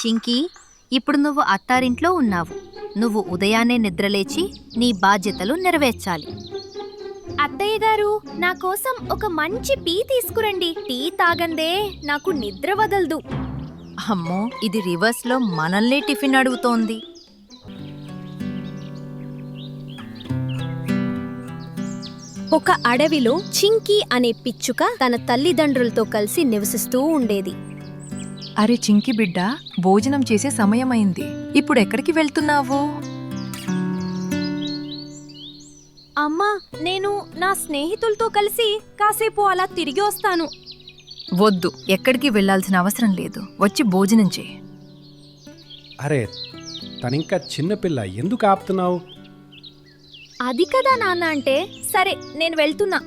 చింకీ, ఇప్పుడు నువ్వు అత్తారింట్లో ఉన్నావు. నువ్వు ఉదయాన్నే నిద్రలేచి నీ బాధ్యతలు నెరవేర్చాలి. అత్తయ్య గారు, నా కోసం ఒక మంచి టీ తీసుకురండి. టీ తాగందే నాకు నిద్ర వదలదు. అమ్మో, ఇది రివర్స్లో మనల్నే టిఫిన్ అడుగుతోంది. ఒక అడవిలో చింకీ అనే పిచ్చుక తన తల్లిదండ్రులతో కలిసి నివసిస్తూ ఉండేది. అరే చింకి బిడ్డ, భోజనం చేసే సమయమైంది. ఇప్పుడు ఎక్కడికి వెళ్తున్నావు? అమ్మా, నేను నా స్నేహితులతో కలిసి కాసేపు అలా తిరిగి వస్తాను. వద్దు, ఎక్కడికి వెళ్లాల్సిన అవసరం లేదు. వచ్చి భోజనం చేయి. అరే, తనింకా చిన్నపిల్ల, ఎందుకు ఆపుతున్నావు? అది కదా నాన్న అంటే. సరే, నేను వెళ్తున్నా.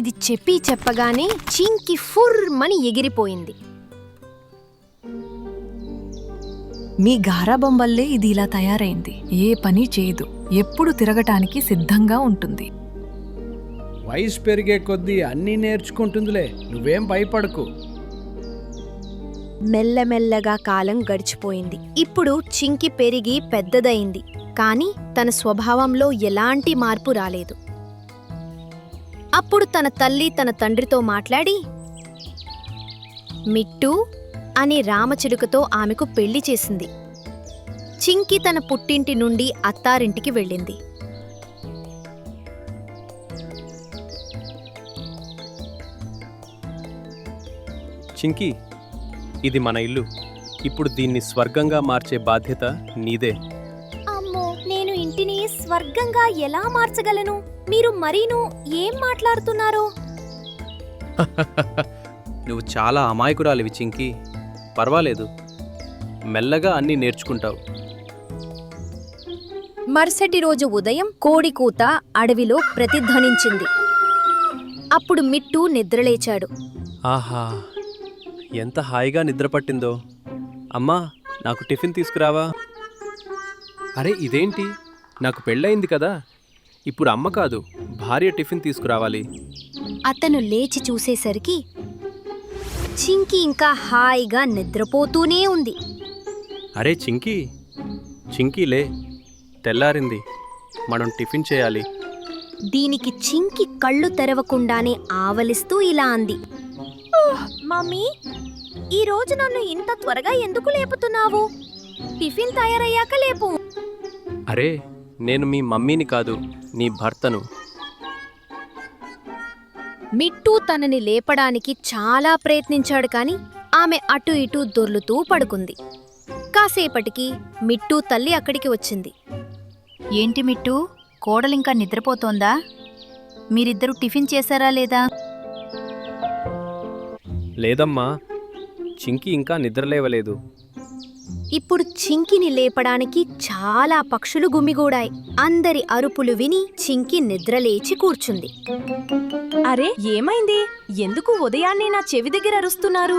ఇది చెప్పగానే చింకీ ఫుర్మని ఎగిరిపోయింది. మీ గారాబం వల్లే ఇది ఇలా తయారైంది. ఏ పని చేయదు, ఎప్పుడు తిరగటానికి సిద్ధంగా ఉంటుంది. వయసు పెరిగే కొద్దీ అన్నీ నేర్చుకుంటుందిలే, నువ్వేం భయపడకు. మెల్లమెల్లగా కాలం గడిచిపోయింది. ఇప్పుడు చింకి పెరిగి పెద్దదయింది, కానీ తన స్వభావంలో ఎలాంటి మార్పు రాలేదు. అప్పుడు తన తల్లి తన తండ్రితో మాట్లాడి మిట్టు అనే రామచిలుకతో ఆమెకు పెళ్లి చేసింది. చింకి తన పుట్టింటి నుండి అత్తారింటికి వెళ్ళింది. చింకీ, ఇది మన ఇల్లు. ఇప్పుడు దీన్ని స్వర్గంగా మార్చే బాధ్యత నీదే. అమ్మో, నేను ఇంటిని స్వర్గంగా ఎలా మార్చగలను? మీరు మరీను ఏం మాట్లాడుతున్నారో? నువ్వు చాలా అమాయకురాలివి చింకీ. పర్వాలేదు, మెల్లగా అన్నీ నేర్చుకుంటావు. మరుసటి రోజు ఉదయం కోడి కూత అడవిలో ప్రతిధ్వనించింది. అప్పుడు మిట్టు నిద్రలేచాడు. ఆహా, ఎంత హాయిగా నిద్రపట్టిందో. అమ్మా, నాకు టిఫిన్ తీసుకురావా? అరే, ఇదేంటి? నాకు పెళ్ళయింది కదా, ఇప్పుడు అమ్మ కాదు భార్య టిఫిన్ తీసుకురావాలి. అతను లేచి చూసేసరికి చింకి ఇంకా హాయిగా నిద్రపోతూనే ఉంది. అరే చింకీ, చింకీలే, తెల్లారింది, మనం టిఫిన్ చేయాలి. దీనికి చింకి కళ్ళు తెరవకుండానే ఆవలిస్తూ ఇలా అంది. మమ్మీ, ఈరోజు నన్ను ఇంత త్వరగా ఎందుకు లేపుతున్నావు? టిఫిన్ తయారయ్యాక లేపు. అరే, నేను మీ మమ్మీని కాదు, నీ భర్తను. మిట్టు తనని లేపడానికి చాలా ప్రయత్నించాడు, కాని ఆమె అటు ఇటూ దొర్లుతూ పడుకుంది. కాసేపటికి మిట్టు తల్లి అక్కడికి వచ్చింది. ఏంటి మిట్టు, కోడలింకా నిద్రపోతోందా? మీరిద్దరూ టిఫిన్ చేశారా లేదా? లేదమ్మా, చింకీ ఇంకా నిద్రలేవలేదు. ఇప్పుడు చింకిని లేపడానికి చాలా పక్షులు గుమిగూడాయి. అందరి అరుపులు విని చింకి నిద్రలేచి కూర్చుంది. అరే, ఏమైంది? ఎందుకు ఉదయాన్నే నా చెవి దగ్గర అరుస్తున్నారు?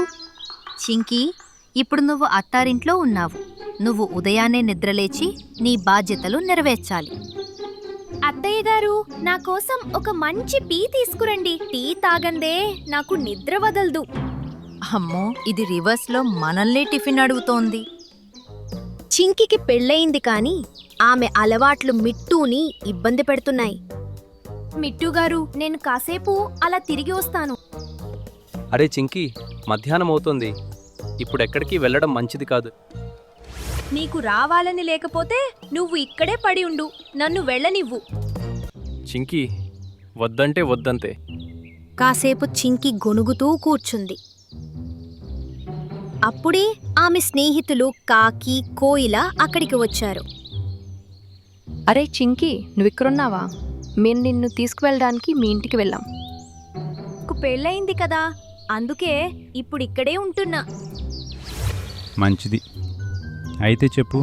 చింకీ, ఇప్పుడు నువ్వు అత్తారింట్లో ఉన్నావు. నువ్వు ఉదయాన్నే నిద్రలేచి నీ బాధ్యతలు నెరవేర్చాలి. అత్తయ్య గారు, నా కోసం ఒక మంచి టీ తీసుకురండి. టీ తాగందే నాకు నిద్ర వదలదు. అమ్మో, ఇది రివర్స్లో మనల్నే టిఫిన్ అడుగుతోంది. చింకికి పెళ్ళయింది, కాని ఆమె అలవాట్లు మిట్టూని ఇబ్బంది పెడుతున్నాయి. మిట్టుగారు, నేను కాసేపు అలా తిరిగి వస్తాను. అరే చింకీ, మధ్యాహ్నం అవుతోంది, ఇప్పుడు ఎక్కడికి వెళ్ళడం మంచిది కాదు. నీకు రావాలని లేకపోతే నువ్వు ఇక్కడే పడి ఉండు, నన్ను వెళ్ళనివ్వు. చింకీ, వద్దంటే వద్దంతే. కాసేపు చింకి గొణుగుతూ కూర్చుంది. అప్పుడే ఆమె స్నేహితులు కాకి, కోయిల అక్కడికి వచ్చారు. అరే చింకీ, నువ్విక్కడున్నావా? మేము నిన్ను తీసుకువెళ్ళడానికి మీ ఇంటికి వెళ్ళాం. పెళ్ళయింది కదా, అందుకే ఇప్పుడిక్కడే ఉంటున్నా. మంచిది. అయితే చెప్పు,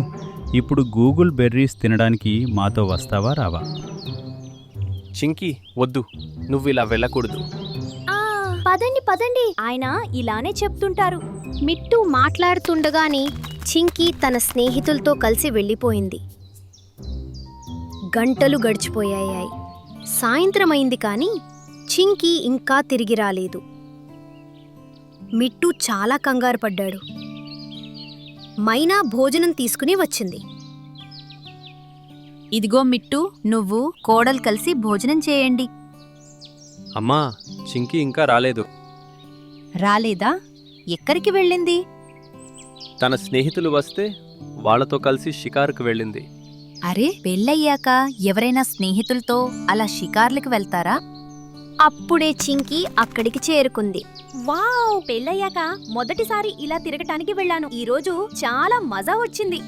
ఇప్పుడు గూగుల్ బెర్రీస్ తినడానికి మాతో వస్తావా రావా? చింకీ, వద్దు, నువ్వు ఇలా వెళ్ళకూడదు. పదండి పదండి, ఆయన ఇలానే చెప్తుంటారు. మిట్టు మాట్లాడుతుండగానే చింకి తన స్నేహితులతో కలిసి వెళ్ళిపోయింది. గంటలు గడిచిపోయాయి. సాయంత్రమైంది, కానీ చింకి ఇంకా తిరిగి రాలేదు. మిట్టు చాలా కంగారు పడ్డాడు. మైనా భోజనం తీసుకుని వచ్చింది. ఇదిగో మిట్టు, నువ్వు కోడలు కలిసి భోజనం చేయండి. అమ్మా, చింకీ ఇంకా రాలేదు. రాలేదా? ఎక్కడికి వెళ్ళింది? తన స్నేహితులు వస్తే వాళ్ళతో కలిసి షికారుకు వెళ్ళింది. అరే, పెళ్ళయ్యాక ఎవరైనా స్నేహితులతో అలా షికార్లకు వెళ్తారా? అప్పుడే చింకీ అక్కడికి చేరుకుంది. వావ్, పెళ్ళయ్యాక మొదటిసారి ఇలా తిరగటానికి వెళ్ళాను. ఈరోజు చాలా మజా వచ్చింది.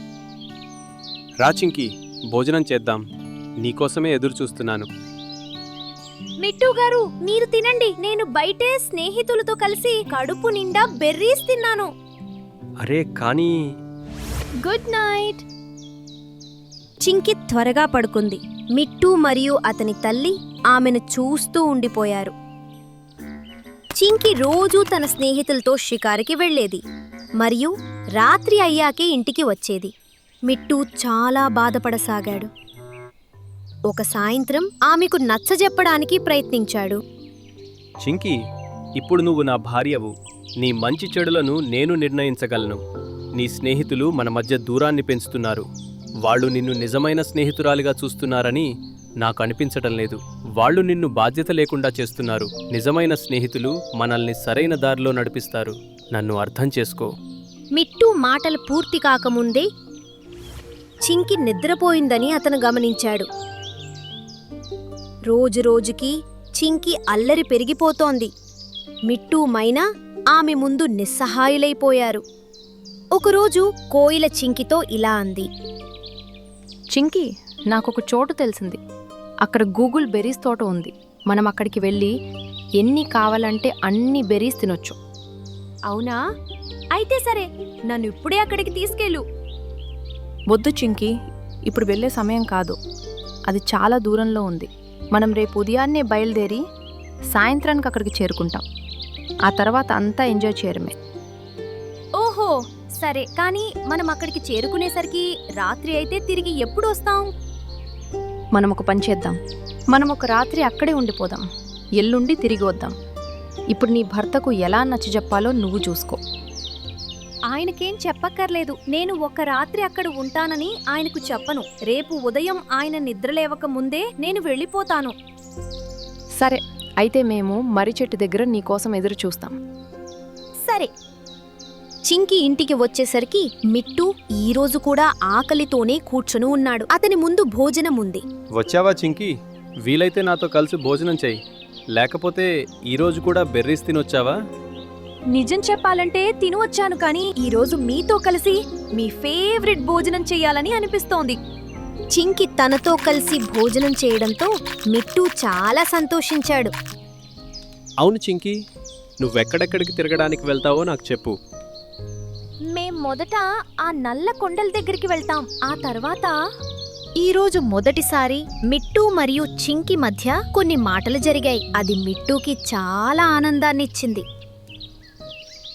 రా చింకీ, భోజనం చేద్దాం. నీకోసమే ఎదురు చూస్తున్నాను. మిట్టు గారు, మీరు తినండి. నేను బయటే స్నేహితులతో కలిసి కడుపు నిండా బెర్రీస్ తిన్నాను. అరే కానీ గుడ్ నైట్. చింకి త్వరగా పడుకుంది. మిట్టు మరియు అతని తల్లి ఆమెను చూస్తూ ఉండిపోయారు. చింకి రోజూ తన స్నేహితులతో షికారుకి వెళ్ళేది మరియు రాత్రి అయ్యాకే ఇంటికి వచ్చేది. మిట్టు చాలా బాధపడసాగాడు. ఒక సాయంత్రం ఆమెకు నచ్చజెప్పడానికి ప్రయత్నించాడు. చింకీ, ఇప్పుడు నువ్వు నా భార్యవు. నీ మంచి చెడులను నేను నిర్ణయించగలను. నీ స్నేహితులు మన మధ్య దూరాన్ని పెంచుతున్నారు. వాళ్ళు నిన్ను నిజమైన స్నేహితురాలిగా చూస్తున్నారని నాకు అనిపించటం లేదు. వాళ్ళు నిన్ను బాధ్యత లేకుండా చేస్తున్నారు. నిజమైన స్నేహితులు మనల్ని సరైన దారిలో నడిపిస్తారు. నన్ను అర్థం చేసుకో. మిట్టు మాటలు పూర్తి కాకముందే చింకి నిద్రపోయిందని అతను గమనించాడు. రోజురోజుకి చింకి అల్లరి పెరిగిపోతోంది. మిట్టు మైనా ఆమె ముందు నిస్సహాయులైపోయారు. ఒకరోజు కోయిల చింకితో ఇలా అంది. చింకీ, నాకొక చోటు తెలిసింది. అక్కడ గూగుల్ బెర్రీస్ తోట ఉంది. మనం అక్కడికి వెళ్ళి ఎన్ని కావాలంటే అన్ని బెర్రీస్ తినొచ్చు. అవునా? అయితే సరే, నన్ను ఇప్పుడే అక్కడికి తీసుకెళ్ళు. వద్దు చింకీ, ఇప్పుడు వెళ్ళే సమయం కాదు. అది చాలా దూరంలో ఉంది. మనం రేపు ఉదయాన్నే బయలుదేరి సాయంత్రానికి అక్కడికి చేరుకుంటాం. ఆ తర్వాత అంతా ఎంజాయ్ చేయడమే. ఓహో, సరే. కానీ మనం అక్కడికి చేరుకునేసరికి రాత్రి అయితే తిరిగి ఎప్పుడు వస్తాం? మనం ఒక పని చేద్దాం. మనం ఒక రాత్రి అక్కడే ఉండిపోదాం. ఎల్లుండి తిరిగి వద్దాం. ఇప్పుడు నీ భర్తకు ఎలా నచ్చజెప్పాలో నువ్వు చూసుకో. ఆయనకేం చెప్పక్కర్లేదు. నేను ఒక రాత్రి అక్కడ ఉంటానని ఆయనకు చెప్పను. రేపు ఉదయం ఆయన నిద్రలేవక ముందే నేను వెళ్ళిపోతాను. సరే, అయితే మేము మర్రి చెట్టు దగ్గర నీకోసం ఎదురు చూస్తాం. సరే. చింకి ఇంటికి వచ్చేసరికి మిట్టు ఈరోజు కూడా ఆకలితోనే కూర్చుని ఉన్నాడు. అతని ముందు భోజనం ఉంది. వచ్చావా చింకీ? వీలైతే నాతో కలిసి భోజనం చెయ్యి. లేకపోతే ఈరోజు కూడా బెర్రీస్ తినొచ్చావా? నిజం చెప్పాలంటే తినవచ్చాను, కానీ ఈరోజు మీతో కలిసి మీ ఫేవరెట్ భోజనం చెయ్యాలని అనిపిస్తోంది. చింకి తనతో కలిసి భోజనం చేయడంతో మిట్టు చాలా సంతోషించాడు. అవును చింకీ, నువ్వెక్కడెక్కడికి తిరగడానికి వెళ్తావో నాకు చెప్పు. మేం మొదట ఆ నల్ల కొండల దగ్గరికి వెళ్తాం. ఆ తర్వాత ఈరోజు మొదటిసారి మిట్టు మరియు చింకి మధ్య కొన్ని మాటలు జరిగాయి. అది మిట్టుకి చాలా ఆనందాన్నిచ్చింది.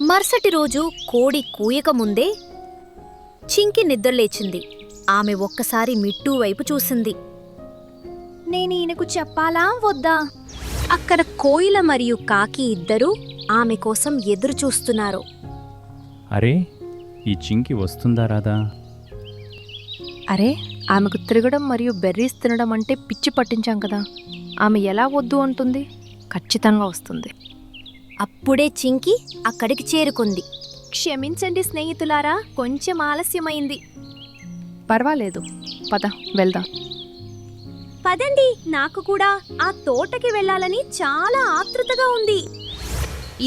మరుసటి రోజు కోడి కూయక ముందే చింకి నిద్రలేచింది. ఆమె ఒక్కసారి మిట్టు వైపు చూసింది. నేను ఈయనకు చెప్పాలా వద్దా? అక్కడ కోయిల మరియు కాకి ఇద్దరూ ఆమె కోసం ఎదురు చూస్తున్నారు. అరే, ఈ చింకి వస్తుందా రాదా? అరే, ఆమెకు తిరగడం మరియు బెర్రీస్ తినడం అంటే పిచ్చి పట్టించాం కదా. ఆమె ఎలా వద్దు అంటుంది? ఖచ్చితంగా వస్తుంది. అప్పుడే చింకి అక్కడికి చేరుకుంది. క్షమించండి స్నేహితులారా, కొంచెం ఆలస్యమైంది. పర్వాలేదు, పద వెళ్దాం. పదండి, నాకు కూడా ఆ తోటకి వెళ్ళాలని చాలా ఆతృతగా ఉంది.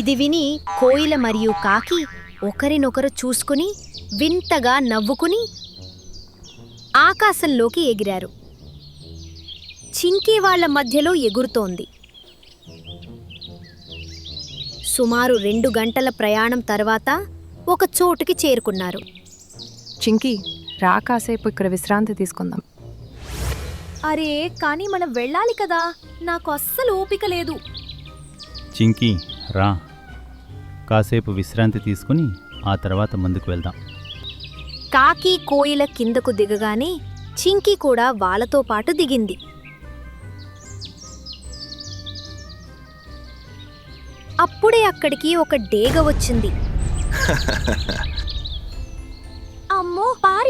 ఇది విని కోయిల మరియు కాకి ఒకరినొకరు చూసుకుని వింతగా నవ్వుకుని ఆకాశంలోకి ఎగిరారు. చింకి వాళ్ళ మధ్యలో ఎగురుతోంది. సుమారు 2 గంటల ప్రయాణం తర్వాత ఒక చోటుకి చేరుకున్నారు. చింకీ, రా, కాసేపు ఇక్కడ విశ్రాంతి తీసుకుందాం. అరే, కానీ మనం వెళ్ళాలి కదా. నాకు అస్సలు ఓపిక లేదు. చింకి, రా, కాసేపు విశ్రాంతి తీసుకుని ఆ తర్వాత ముందుకు వెళ్దాం. కాకి కోయిల కిందకు దిగగానే చింకి కూడా వాళ్ళతో పాటు దిగింది. అప్పుడే అక్కడికి ఒక డేగ వచ్చింది.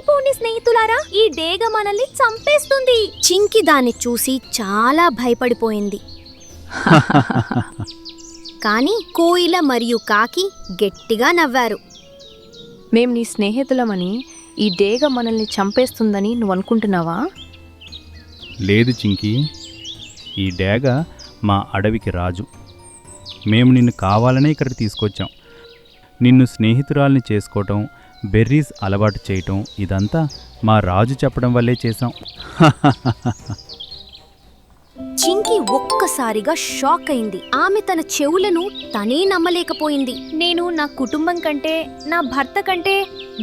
పారిపోని స్నేహితులారా, ఈ డేగ మనల్ని చంపేస్తుంది. చింకి దాన్ని చూసి చాలా భయపడిపోయింది. కానీ కోయిల మరియు కాకి గట్టిగా నవ్వారు. మేం నీ స్నేహితులమని ఈ డేగ మనల్ని చంపేస్తుందని నువ్వు అనుకుంటున్నావా? లేదు చింకీ, ఈ డేగ మా అడవికి రాజు. మేము నిన్ను కావాలనే ఇక్కడికి తీసుకొచ్చాం. నిన్ను స్నేహితురాల్ని చేసుకోవటం, బెర్రీస్ అలవాటు చేయటం ఇదంతా మా రాజు చెప్పడం వల్లే చేశాం. చింకి ఒక్కసారిగా షాక్ అయింది. ఆమె తన చెవులను తనే నమ్మలేకపోయింది. నేను నా కుటుంబం కంటే, నా భర్త కంటే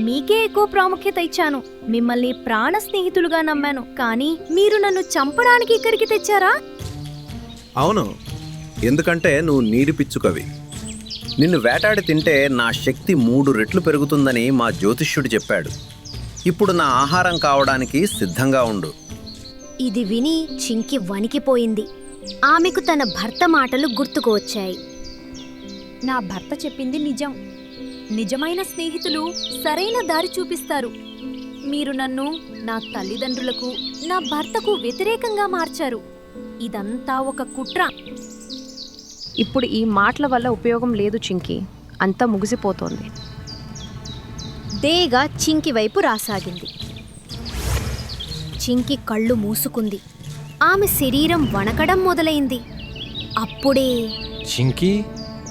మీకే ఎక్కువ ప్రాముఖ్యత ఇచ్చాను. మిమ్మల్ని ప్రాణ స్నేహితులుగా నమ్మాను, కానీ మీరు నన్ను చంపడానికి ఇక్కడికి తెచ్చారా? అవును, ఎందుకంటే నువ్వు నీటి పిచ్చుకవి. నిన్ను వేటాడి తింటే నా శక్తి 3 రెట్లు పెరుగుతుందని మా జ్యోతిష్యుడు చెప్పాడు. ఇప్పుడు నా ఆహారం కావడానికి సిద్ధంగా ఉండు. ఇది విని చింకి వణికిపోయింది. ఆమెకు తన భర్త మాటలు గుర్తుకు వచ్చాయి. నా భర్త చెప్పింది నిజం. నిజమైన స్నేహితులు సరైన దారి చూపిస్తారు. మీరు నన్ను నా తల్లిదండ్రులకు, నా భర్తకు వ్యతిరేకంగా మార్చారు. ఇదంతా ఒక కుట్ర. ఇప్పుడు ఈ మాటల వల్ల ఉపయోగం లేదు చింకి, అంతా ముగిసిపోతోంది. డేగ చింకి వైపు రాసాగింది. చింకి కళ్ళు మూసుకుంది. ఆమె శరీరం వణకడం మొదలైంది. అప్పుడే చింకీ,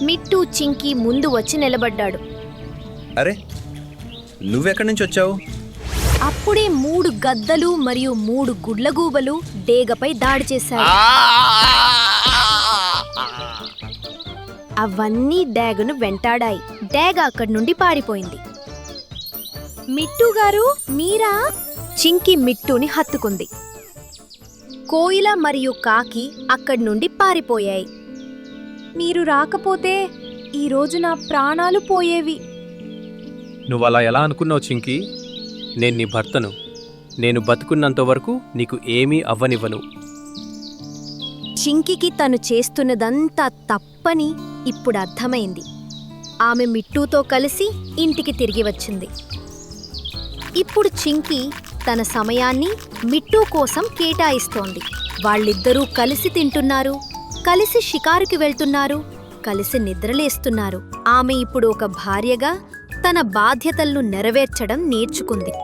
మిట్టు చింకి ముందు వచ్చి నిలబడ్డాడు. అరే, నువ్వెక్కడి నుంచి వచ్చావు? అప్పుడే 3 గద్దలు మరియు 3 గుడ్లగూబలు డేగపై దాడి చేశాయి. అవన్నీ డేగను వెంటాడాయి. డేగ అక్కడి నుండి పారిపోయింది. మిట్టు గారు, మీరా? చింకి మిట్టుని హత్తుకుంది. కోయిల మరియు కాకి అక్కడి నుండి పారిపోయాయి. మీరు రాకపోతే ఈరోజు నా ప్రాణాలు పోయేవి. నువ్వలా ఎలా అనుకున్నావు చింకీ? నేను నీ భర్తను. నేను బతుకున్నంత వరకు నీకు ఏమీ అవ్వనివ్వను. చింకికి తను చేస్తున్నదంతా తప్పని ఇప్పుడు అర్థమైంది. ఆమె మిట్టుతో కలిసి ఇంటికి తిరిగి వచ్చింది. ఇప్పుడు చింకి తన సమయాన్ని మిట్టు కోసం కేటాయిస్తోంది. వాళ్ళిద్దరూ కలిసి తింటున్నారు, కలిసి షికారుకి వెళ్తున్నారు, కలిసి నిద్రలేస్తున్నారు. ఆమె ఇప్పుడు ఒక భార్యగా తన బాధ్యతలను నెరవేర్చడం నేర్చుకుంది.